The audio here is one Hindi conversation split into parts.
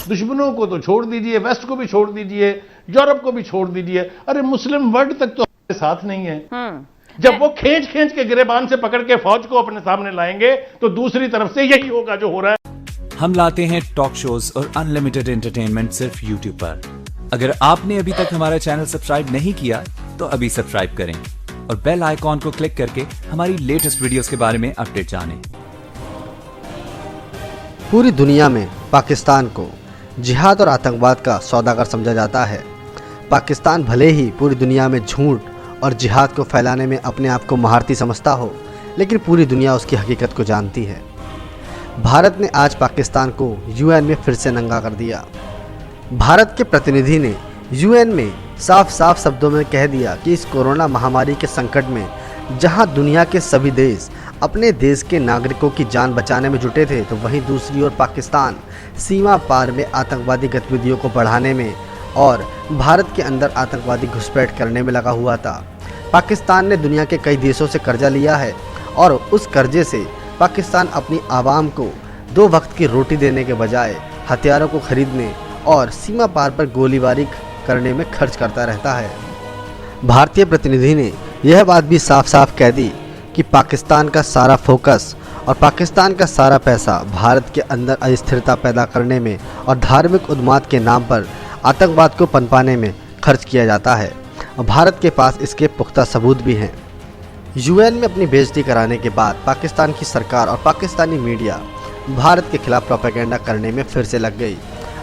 दुश्मनों को तो छोड़ दीजिए, वेस्ट को भी छोड़ दीजिए, यूरोप को भी छोड़ दीजिए, अरे मुस्लिम वर्ल्ड तक तो हमारे साथ नहीं है। जब वो खींच खींच के गिरेबान से पकड़ के फौज को अपने सामने लाएंगे तो दूसरी तरफ से यही होगा जो हो रहा है। हम लाते हैं टॉक शोज और अनलिमिटेड एंटरटेनमेंट सिर्फ यूट्यूब पर। अगर आपने अभी तक हमारा चैनल सब्सक्राइब नहीं किया तो अभी सब्सक्राइब करें और बेल आइकॉन को क्लिक करके हमारी लेटेस्ट वीडियोस के बारे में अपडेट जानें। पूरी दुनिया में पाकिस्तान को जिहाद और आतंकवाद का सौदागर समझा जाता है। पाकिस्तान भले ही पूरी दुनिया में झूठ और जिहाद को फैलाने में अपने आप को महारती समझता हो, लेकिन पूरी दुनिया उसकी हकीकत को जानती है। भारत ने आज पाकिस्तान को यूएन में फिर से नंगा कर दिया। भारत के प्रतिनिधि ने यूएन में साफ साफ शब्दों में कह दिया कि इस कोरोना महामारी के संकट में जहां दुनिया के सभी देश अपने देश के नागरिकों की जान बचाने में जुटे थे, तो वहीं दूसरी ओर पाकिस्तान सीमा पार में आतंकवादी गतिविधियों को बढ़ाने में और भारत के अंदर आतंकवादी घुसपैठ करने में लगा हुआ था। पाकिस्तान ने दुनिया के कई देशों से कर्जा लिया है और उस कर्जे से पाकिस्तान अपनी आवाम को 2 वक्त की रोटी देने के बजाय हथियारों को खरीदने और सीमा पार पर गोलीबारी करने में खर्च करता रहता है। भारतीय प्रतिनिधि ने यह बात भी साफ साफ कह दी कि पाकिस्तान का सारा फोकस और पाकिस्तान का सारा पैसा भारत के अंदर अस्थिरता पैदा करने में और धार्मिक उन्माद के नाम पर आतंकवाद को पनपाने में खर्च किया जाता है। भारत के पास इसके पुख्ता सबूत भी हैं। यूएन में अपनी बेइज्जती कराने के बाद पाकिस्तान की सरकार और पाकिस्तानी मीडिया भारत के खिलाफ प्रोपेगेंडा करने में फिर से लग गई।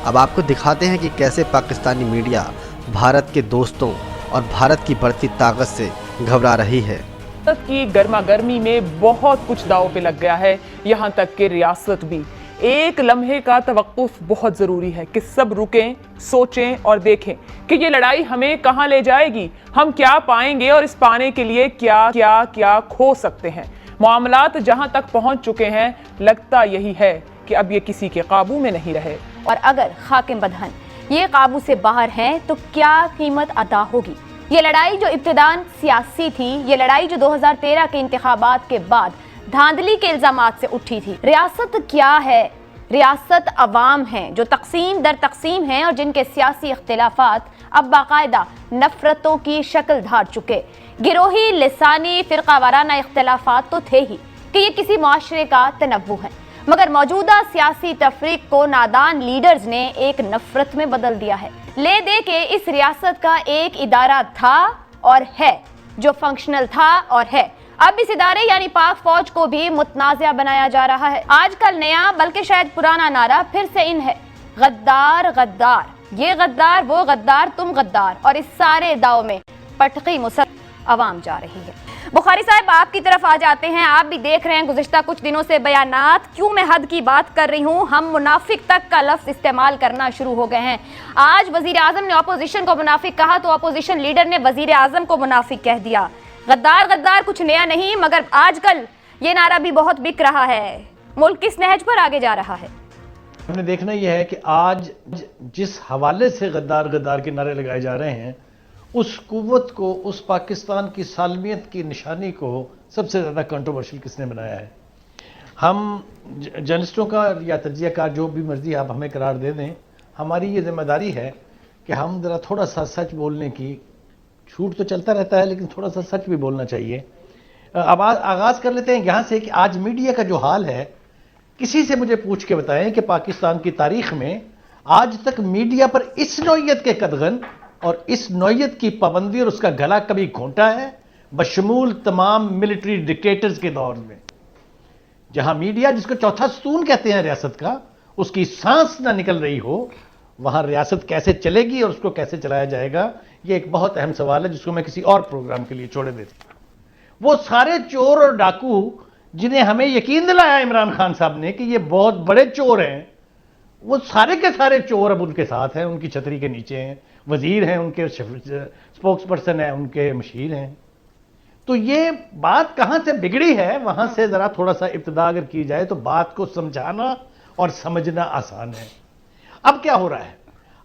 अब आपको दिखाते हैं कि कैसे पाकिस्तानी मीडिया भारत के दोस्तों और भारत की बढ़ती ताकत से घबरा रही है। की गर्मा गर्मी में बहुत कुछ दांव पे लग गया है, यहाँ तक कि रियासत भी। एक लम्हे का तवक्कुफ बहुत जरूरी है कि सब रुकें, सोचें और देखें कि ये लड़ाई हमें कहाँ ले जाएगी, हम क्या पाएंगे और इस पाने के लिए क्या क्या क्या खो सकते हैं। मामलात जहाँ तक पहुँच चुके हैं, लगता यही है कि अब ये किसी के काबू में नहीं रहे। और अगर हाकिम बदहन ये काबू से बाहर हैं तो क्या कीमत अदा होगी। ये लड़ाई जो इब्तिदान सियासी थी, ये लड़ाई जो 2013 के इंतखाबात के बाद धांधली के इल्जामात से उठी थी। रियासत क्या है? रियासत अवाम है जो तकसीम दर तकसीम हैं और जिनके सियासी इख्तिलाफात अब बाकायदा नफरतों की शक्ल धार चुके। गिरोही, लिसानी, फिरका वाराना इख्तिलाफात तो थे ही कि ये किसी माशरे का तनव्वु है, मगर मौजूदा सियासी तफरीक को नादान लीडर्स ने एक नफरत में बदल दिया है। ले दे के इस रियासत का एक इदारा था और है जो फंक्शनल था और है। अब इस इदारे यानी पाक फौज को भी मुतनाज़िया बनाया जा रहा है। आजकल नया बल्कि शायद पुराना नारा फिर से इन है, गद्दार गद्दार, ये गद्दार वो गद्दार तुम गद्दार। और इस सारे दाव में पटकी मुसल अवाम जा रही है। बुखारी साहब आपकी तरफ आ जाते हैं। आप भी देख रहे हैं गुज़िश्ता कुछ दिनों से बयानात, क्यों मैं हद की बात कर रही हूँ, हम मुनाफिक तक का लफ्ज़ इस्तेमाल करना शुरू हो गए हैं। आज वज़ीर आज़म ने अपोजिशन को मुनाफिक कहा तो अपोजिशन लीडर ने वज़ीर आज़म को मुनाफिक कह दिया। गद्दार गद्दार कुछ नया नहीं, मगर आजकल ये नारा भी बहुत बिक रहा है। मुल्क किस नहज पर आगे जा रहा है? हमने देखना यह है कि आज जिस हवाले से गद्दार गद्दार के नारे लगाए जा रहे हैं, उस कुव्वत को, उस पाकिस्तान की सालमियत की निशानी को सबसे ज़्यादा कंट्रोवर्शियल किसने बनाया है? हम जर्नलिस्टों का या तजियाकार जो भी मर्जी आप हमें करार दे दें, हमारी ये जिम्मेदारी है कि हम ज़रा थोड़ा सा सच बोलने की, झूठ तो चलता रहता है लेकिन थोड़ा सा सच भी बोलना चाहिए। अब आगाज़ कर लेते हैं यहाँ से कि आज मीडिया का जो हाल है, किसी से मुझे पूछ के बताएं कि पाकिस्तान की तारीख में आज तक मीडिया पर इस नौयत के कदगन और इस नौयत की पाबंदी और उसका गला कभी घोंटा है, बशमूल तमाम मिलिट्री डिक्टेटर्स के दौर में, जहां मीडिया, जिसको चौथा स्तून कहते हैं रियासत का, उसकी सांस ना निकल रही हो, वहां रियासत कैसे चलेगी और उसको कैसे चलाया जाएगा, यह एक बहुत अहम सवाल है जिसको मैं किसी और प्रोग्राम के लिए छोड़े देता हूं। वो सारे चोर और डाकू जिन्हें हमें यकीन दिलाया इमरान खान साहब ने कि ये बहुत बड़े चोर हैं, वो सारे के सारे चोर अब उनके साथ हैं, उनकी छतरी के नीचे हैं, वजीर हैं, उनके स्पोक्स पर्सन हैं, उनके मशीर हैं। तो ये बात कहां से बिगड़ी है, वहां से जरा थोड़ा सा इब्तिदा अगर की जाए तो बात को समझाना और समझना आसान है। अब क्या हो रहा है?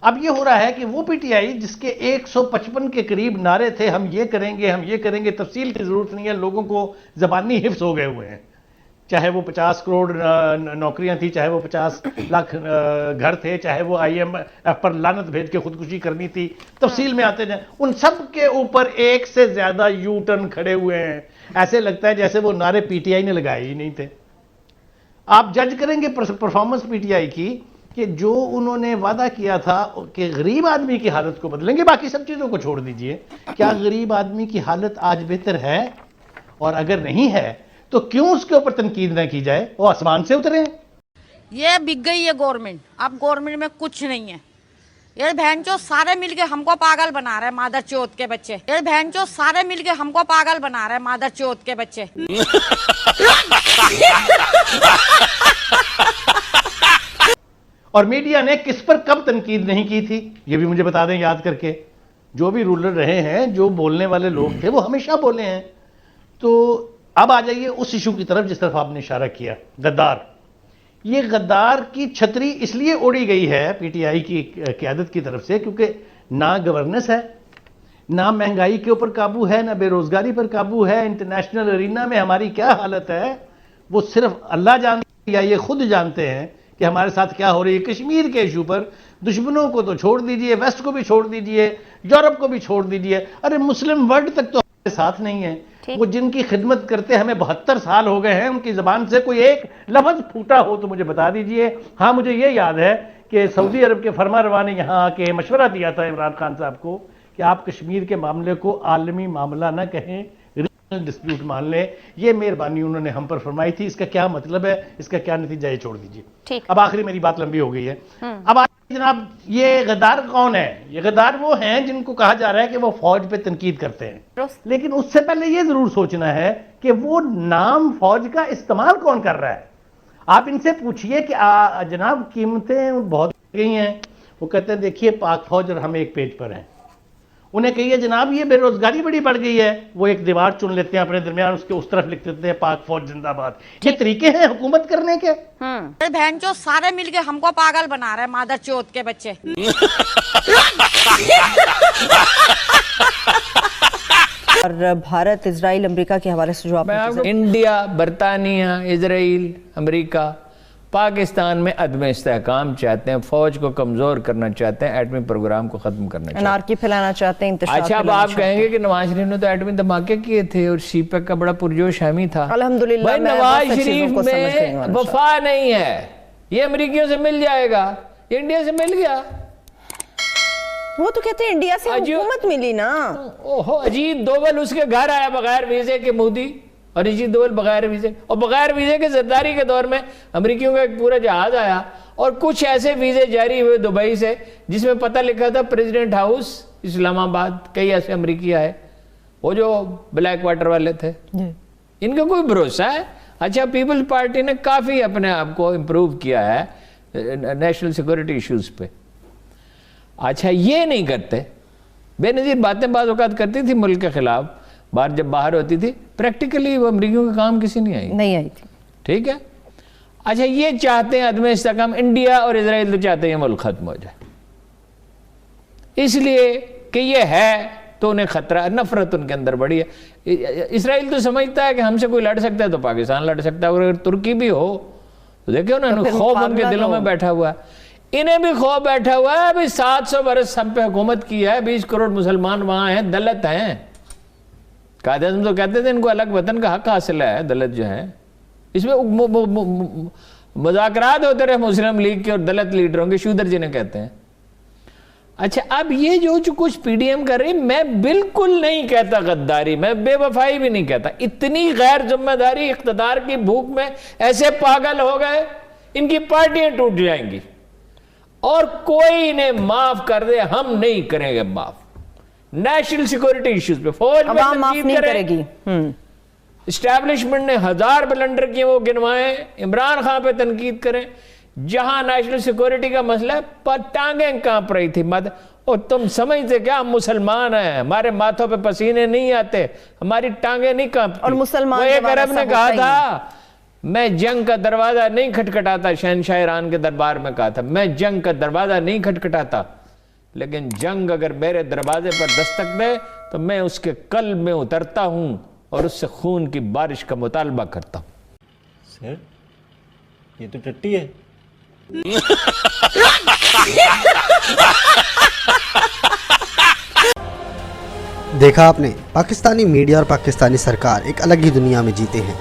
अब ये हो रहा है कि वो पीटीआई जिसके 155 के करीब नारे थे, हम ये करेंगे, हम ये करेंगे, तफसील की जरूरत नहीं है, लोगों को जबानी हिफ्स हो गए हुए हैं चाहे वो 50 करोड़ नौकरियां थी, चाहे वो 50 लाख घर थे, चाहे वो IMF पर लानत भेज के खुदकुशी करनी थी, तफसील में आते जाए, उन सब के ऊपर एक से ज्यादा यू टर्न खड़े हुए हैं। ऐसे लगता है जैसे वो नारे PTI ने लगाए ही नहीं थे। आप जज करेंगे परफॉर्मेंस PTI की कि जो उन्होंने वादा किया था कि गरीब आदमी की हालत को बदलेंगे, बाकी सब चीजों को छोड़ दीजिए, क्या गरीब आदमी की हालत आज बेहतर है? और अगर नहीं है तो क्यों उसके ऊपर तनकीद न की जाए? वो आसमान से उतरे। ये बिक गई है गवर्नमेंट, अब गवर्नमेंट में कुछ नहीं है। ये बहनचोद सारे मिलके हमको पागल बना रहे हैं, मादर चौथ के बच्चे। ये बहनचोद सारे मिलके हमको पागल बना रहे हैं, मादर चौथ के बच्चे। और मीडिया ने किस पर कब तनकीद नहीं की थी, ये भी मुझे बता दें याद करके। जो भी रूलर रहे हैं, जो बोलने वाले लोग थे, वो हमेशा बोले हैं। तो अब आ जाइए उस इशू की तरफ जिस तरफ आपने इशारा किया, गद्दार। ये गद्दार की छतरी इसलिए ओढ़ी गई है PTI की क़यादत की तरफ से क्योंकि ना गवर्नेंस है, ना महंगाई के ऊपर काबू है, ना बेरोजगारी पर काबू है। इंटरनेशनल अरीना में हमारी क्या हालत है वो सिर्फ अल्लाह जानते या ये खुद जानते हैं कि हमारे साथ क्या हो रही है। कश्मीर के इशू पर दुश्मनों को तो छोड़ दीजिए, वेस्ट को भी छोड़ दीजिए, यूरोप को भी छोड़ दीजिए, अरे मुस्लिम वर्ल्ड तक तो हमारे साथ नहीं है। वो जिनकी खिदमत करते हमें 72 साल हो गए हैं, उनकी जबान से कोई एक लफ्ज फूटा हो तो मुझे बता दीजिए। हाँ, मुझे ये याद है कि सऊदी अरब के फरमारवा ने यहाँ आके मशवरा दिया था इमरान खान साहब को कि आप कश्मीर के मामले को आलमी मामला न कहें, रीजनल डिस्प्यूट मान लें। ये मेहरबानी उन्होंने हम पर फरमाई थी। इसका क्या मतलब है, इसका क्या नतीजा, ये छोड़ दीजिए। अब आखिरी, मेरी बात लंबी हो गई है। अब जनाब, ये गद्दार कौन है? ये गद्दार वो हैं जिनको कहा जा रहा है कि वो फौज पे तनकीद करते हैं, लेकिन उससे पहले ये जरूर सोचना है कि वो नाम फौज का इस्तेमाल कौन कर रहा है। आप इनसे पूछिए कि जनाब कीमतें बहुत बढ़ गई हैं, वो कहते हैं देखिए पाक फौज और हम एक पेज पर हैं। उन्हें कहिए जनाब ये बेरोजगारी बड़ी बढ़ गई है, वो एक दीवार चुन लेते हैं अपने दरमियान, उसके उस तरफ लिख देते हैं पाक फौज जिंदाबाद। ये तरीके हैं हुकूमत करने के। बहनचोद सारे मिलके हमको पागल बना रहे हैं, मादर चौथ के बच्चे। और भारत, इजराइल, अमेरिका के हवाले से जो आप इंडिया, बरतानिया, इजराइल, अमेरिका पाकिस्तान में अदम इस्तेहकाम चाहते हैं, फौज को कमजोर करना चाहते हैं, एटमी प्रोग्राम को खत्म करना चाहते हैं, अनारकी फैलाना चाहते हैं। अच्छा, अब आप कहेंगे कि नवाज शरीफ ने तो एटमी धमाके किए थे और सीपेक का बड़ा पुरजोश हामी था। अल्हम्दुलिल्लाह, नवाज शरीफ में वफा नहीं है। ये अमेरिकियों से मिल जाएगा, इंडिया से मिल गया। वो तो कहते हैं इंडिया से हुकूमत मिली ना। ओहो, अजीत दोवल उसके घर आया बगैर वीजे के, मोदी और अजीत दोवल बगैर वीजे, और बगैर वीजे के जरदारी के दौर में अमेरिकियों का एक पूरा जहाज आया और कुछ ऐसे वीजे जारी हुए दुबई से जिसमें पता लिखा था प्रेसिडेंट हाउस इस्लामाबाद। कई ऐसे अमेरिकी आए, वो जो ब्लैक वाटर वाले थे, इनका कोई भरोसा है? अच्छा, पीपल्स पार्टी ने काफी अपने आप को इम्प्रूव किया है नेशनल सिक्योरिटी इश्यूज पे। अच्छा, ये नहीं करते, बेनजीर बातें बाज़ औक़ात करती थी मुल्क के खिलाफ, जब बाहर होती थी, प्रैक्टिकली वो अमरीकियों का काम किसी नहीं आई थी। ठीक है। अच्छा, ये चाहते हैं अदम इस्तेहकाम, इंडिया और इजराइल तो चाहते हैं मुल्क खत्म हो जाए, इसलिए कि ये है तो उन्हें खतरा, नफरत उनके अंदर बड़ी है। इसराइल तो समझता है कि हमसे कोई लड़ सकता है तो पाकिस्तान लड़ सकता है, और अगर तुर्की भी हो तो देखिए ना, खौफ उनके दिलों में बैठा हुआ है, इन्हें भी खौफ बैठा हुआ है। अभी 700 बरस सब पे हुकूमत की है, 20 करोड़ मुसलमान वहां हैं, दलित हैं। कायदे आज़म तो कहते थे इनको अलग वतन का हक हासिल है, दलित जो है। इसमें मुज़ाकरात होते रहे मुस्लिम लीग के और दलित लीडरों के, शूदर जिन्हें कहते हैं। अच्छा, अब ये जो कुछ PDM कर रही, मैं बिल्कुल नहीं कहता गद्दारी, मैं बेवफाई भी नहीं कहता। इतनी गैर जिम्मेदारी, इख्तिदार की भूख में ऐसे पागल हो गए, इनकी पार्टियां टूट जाएंगी और कोई इन्हें माफ कर दे, हम नहीं करेंगे माफ। नेशनल सिक्योरिटी इश्यूज पे फौज में माफ नहीं करेगी। एस्टैब्लिशमेंट ने 1000 ब्लंडर किए, वो गिनवाएं, इमरान खान पे तनकीद करें। जहां नेशनल सिक्योरिटी का मसला है, पर टांगें कांप रही थी मत, और तुम समझते क्या हम मुसलमान हैं, हमारे माथों पे पसीने नहीं आते, हमारी टांगें नहीं कांपती। और मुसलमान, वो एक अरब ने कहा था, मैं जंग का दरवाजा नहीं खटखटाता, शहनशाह ईरान के दरबार में कहा था, मैं जंग का दरवाजा नहीं खटखटाता, लेकिन जंग अगर मेरे दरवाजे पर दस्तक दे तो मैं उसके कल्ब में उतरता हूं और उससे खून की बारिश का मुतालबा करता हूं। सर ये तो टट्टी है। देखा आपने, पाकिस्तानी मीडिया और पाकिस्तानी सरकार एक अलग ही दुनिया में जीते हैं।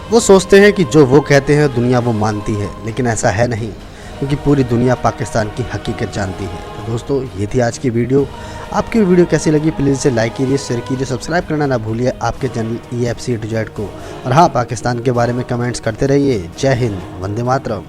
वो सोचते हैं कि जो वो कहते हैं दुनिया वो मानती है, लेकिन ऐसा है नहीं, क्योंकि पूरी दुनिया पाकिस्तान की हकीकत जानती है। तो दोस्तों, ये थी आज की वीडियो। आपकी वीडियो कैसी लगी प्लीज़ इसे लाइक कीजिए, शेयर कीजिए, सब्सक्राइब करना ना भूलिए आपके channel EFC A to Z को। और हाँ, पाकिस्तान के बारे में कमेंट्स करते रहिए। जय हिंद, वंदे मातरम।